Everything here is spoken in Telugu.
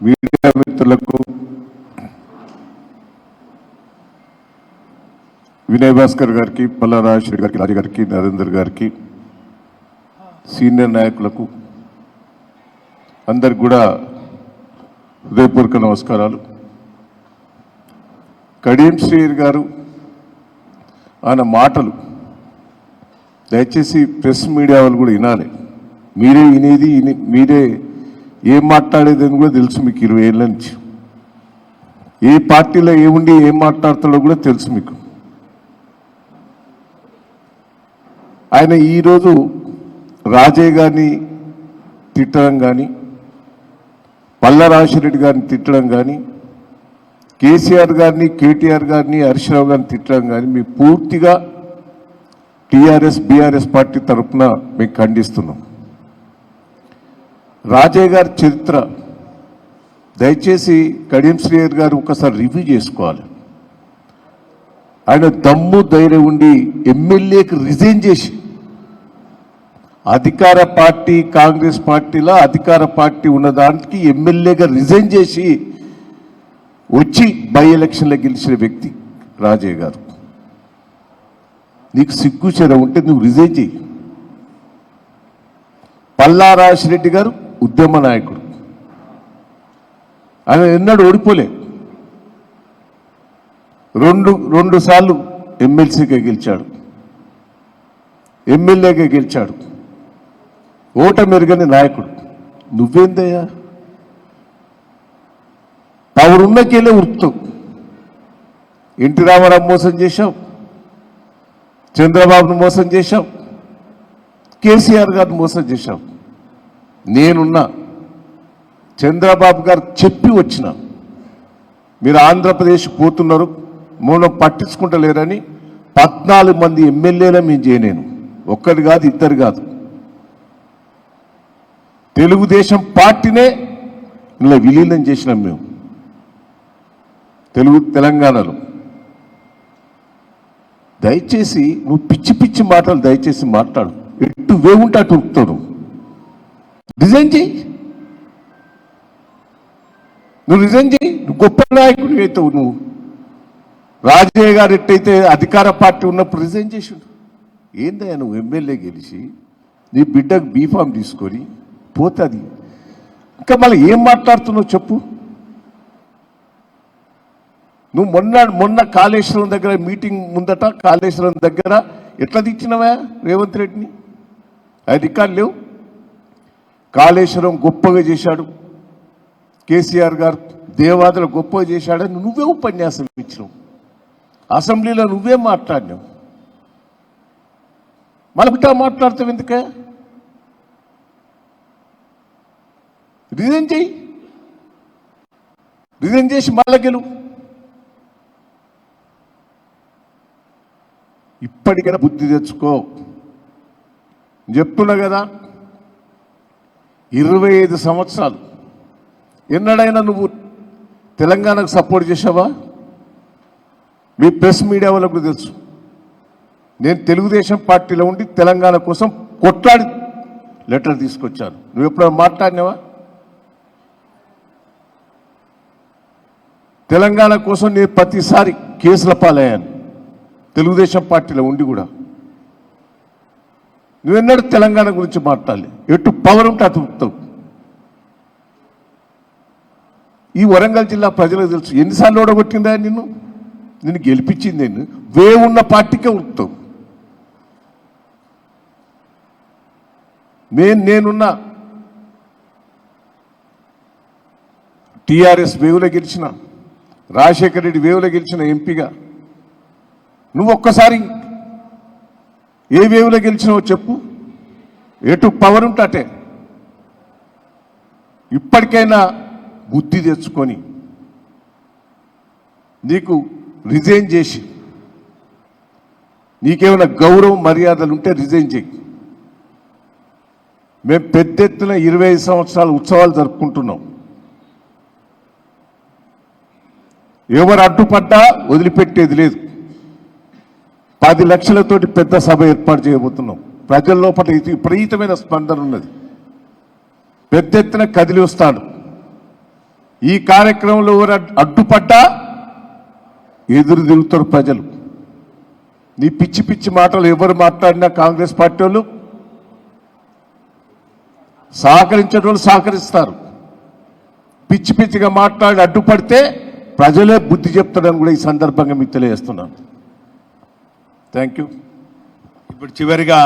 మీడియా మిత్రులకు, వినయ్ భాస్కర్ గారికి, పల్లా రాజశేఖర్ గారికి, రాజు గారికి, నరేందర్ గారికి, సీనియర్ నాయకులకు అందరికి కూడా హృదయపూర్వక నమస్కారాలు. కడియం శ్రీహరి గారు ఆయన మాటలు దయచేసి ప్రెస్ మీడియా వాళ్ళు కూడా వినాలి. మీరే వినేది, మీరే ఏం మాట్లాడేది అని కూడా తెలుసు మీకు. 20 ఏళ్ళ నుంచి ఏ పార్టీలో ఏముండి ఏం మాట్లాడతాడో కూడా తెలుసు మీకు. ఆయన ఈరోజు రాజయ్య గారిని తిట్టడం కానీ, పల్లా రాజశేఖర్ గారిని తిట్టడం కానీ, కేసీఆర్ గారిని, కేటీఆర్ గారిని, హరీశ్రావు గారిని తిట్టడం కానీ మేము పూర్తిగా టీఆర్ఎస్ బీఆర్ఎస్ పార్టీ తరఫున మేము ఖండిస్తున్నాం. రాజయ్య గారి చరిత్ర దయచేసి కడియం శ్రీహరి గారు ఒకసారి రివ్యూ చేసుకోవాలి. ఆయన దమ్ము ధైర్యం ఉండి ఎమ్మెల్యేకి రిజైన్ చేసి, అధికార పార్టీ కాంగ్రెస్ పార్టీలో అధికార పార్టీ ఉన్నదానికి ఎమ్మెల్యేగా రిజైన్ చేసి వచ్చి బై ఎలక్షన్లో గెలిచిన వ్యక్తి రాజయ్య గారు. నీకు సిగ్గుచేద ఉంటే నువ్వు రిజైన్ చేయి. పల్లా రాజశేఖర్ గారు ఉద్యమ నాయకుడు, ఆయన ఎన్నడూ ఓడిపోలే. రెండు సార్లు ఎమ్మెల్సీగా గెలిచాడు, ఎమ్మెల్యేగా గెలిచాడు. ఓటమెరుగని నాయకుడు. నువ్వేందయ్యా? పవరున్నకెళ్ళే ఉరుకుతావు. ఎన్టీ రామారావు మోసం చేశావు, చంద్రబాబును మోసం చేశావు, కేసీఆర్ గారిని మోసం చేశావు. నేనున్నా, చంద్రబాబు గారు చెప్పి వచ్చిన, మీరు ఆంధ్రప్రదేశ్ పోతున్నారు, మూలం పట్టించుకుంటలేరని 14 మంది ఎమ్మెల్యేల మేము చేయలేను. ఒక్కరు కాదు, ఇద్దరు కాదు. తెలుగుదేశం పార్టీనే ఇలా విలీనం చేసినాం మేము తెలంగాణలో. దయచేసి నువ్వు పిచ్చి పిచ్చి మాటలు దయచేసి మాట్లాడు. ఎట్టు వేవుంటే అటు ఉరుకుతావు. రిజైన్ చేయి, నువ్వు రిజైన్ చేయి. నువ్వు గొప్ప నాయకుడు అవుతావు. నువ్వు రాజయ్య గారు ఎట్టయితే అధికార పార్టీ ఉన్నప్పుడు రిజైన్ చేసిండు. ఏందయ్యా నువ్వు ఎమ్మెల్యే గెలిచి నీ బిడ్డకు బీఫామ్ తీసుకొని పోతే అది ఇంకా మళ్ళీ ఏం మాట్లాడుతున్నావు చెప్పు. నువ్వు మొన్న కాళేశ్వరం దగ్గర మీటింగ్ ముందట కాళేశ్వరం దగ్గర ఎట్లా తెచ్చినవా రేవంత్ రెడ్డిని? అది రికార్డు లేవు. కాళేశ్వరం గొప్పగా చేశాడు కేసీఆర్ గారు, దేవాదులు గొప్పగా చేశాడని నువ్వే ఉపన్యాసం ఇచ్చినావు, అసెంబ్లీలో నువ్వే మాట్లాడినావు. మళ్ళీ బిడ్డ మాట్లాడతావు ఎందుకే? రిజైన్ చేయి, రిజైన్ చేసి మళ్ళా గెలువు. ఇప్పటికైనా బుద్ధి తెచ్చుకో. చెప్తున్నా కదా, 25 సంవత్సరాలు ఎన్నడైనా నువ్వు తెలంగాణకు సపోర్ట్ చేసావా? మీ ప్రెస్ మీడియా వాళ్ళకు తెలుసు, నేను తెలుగుదేశం పార్టీలో ఉండి తెలంగాణ కోసం కొట్లాడి లెటర్ తీసుకొచ్చాను. నువ్వు ఎప్పుడైనా మాట్లాడినావా? తెలంగాణ కోసం నేను ప్రతిసారి కేసుల పాలయ్యాను తెలుగుదేశం పార్టీలో ఉండి కూడా. నువ్వెన్నడూ తెలంగాణ గురించి మాట్లాడాలి. ఎటు పవర్ ఉంటే అటు ఉత్తావు. ఈ వరంగల్ జిల్లా ప్రజలకు తెలుసు ఎన్నిసార్లు ఓడగొట్టిందా నిన్ను గెలిపించింది. నేను వేవున్న పార్టీకే ఉరుకుతావు. నేనున్న టీఆర్ఎస్ వేవులో గెలిచిన, రాజశేఖర్ రెడ్డి వేవులో గెలిచిన ఎంపీగా. నువ్వు ఒక్కసారి ఏ వేవులో గెలిచినావో చెప్పు. ఎటు పవర్ ఉంటే అటే. ఇప్పటికైనా బుద్ధి తెచ్చుకొని నీకు రిజైన్ చేసి, నీకేమైనా గౌరవం మర్యాదలు ఉంటే రిజైన్ చేయి. మేము పెద్ద ఎత్తున 25 సంవత్సరాల ఉత్సవాలు జరుపుకుంటున్నాం. ఎవరు అడ్డుపడ్డా వదిలిపెట్టేది లేదు. 10 లక్షలతోటి పెద్ద సభ ఏర్పాటు చేయబోతున్నాం. ప్రజల లోపల విపరీతమైన స్పందన ఉన్నది. పెద్ద ఎత్తున కదిలి వస్తాడు. ఈ కార్యక్రమంలో ఎవరు అడ్డుపడ్డా ఎదురు తిరుగుతారు ప్రజలు. నీ పిచ్చి పిచ్చి మాటలు ఎవరు మాట్లాడినా కాంగ్రెస్ పార్టీ వాళ్ళు సహకరించే వాళ్ళు సహకరిస్తారు. పిచ్చి పిచ్చిగా మాట్లాడి అడ్డుపడితే ప్రజలే బుద్ధి చెప్తారని కూడా ఈ సందర్భంగా మీకు తెలియజేస్తున్నాను. Thank you. ఇప్పుడు చివరిగా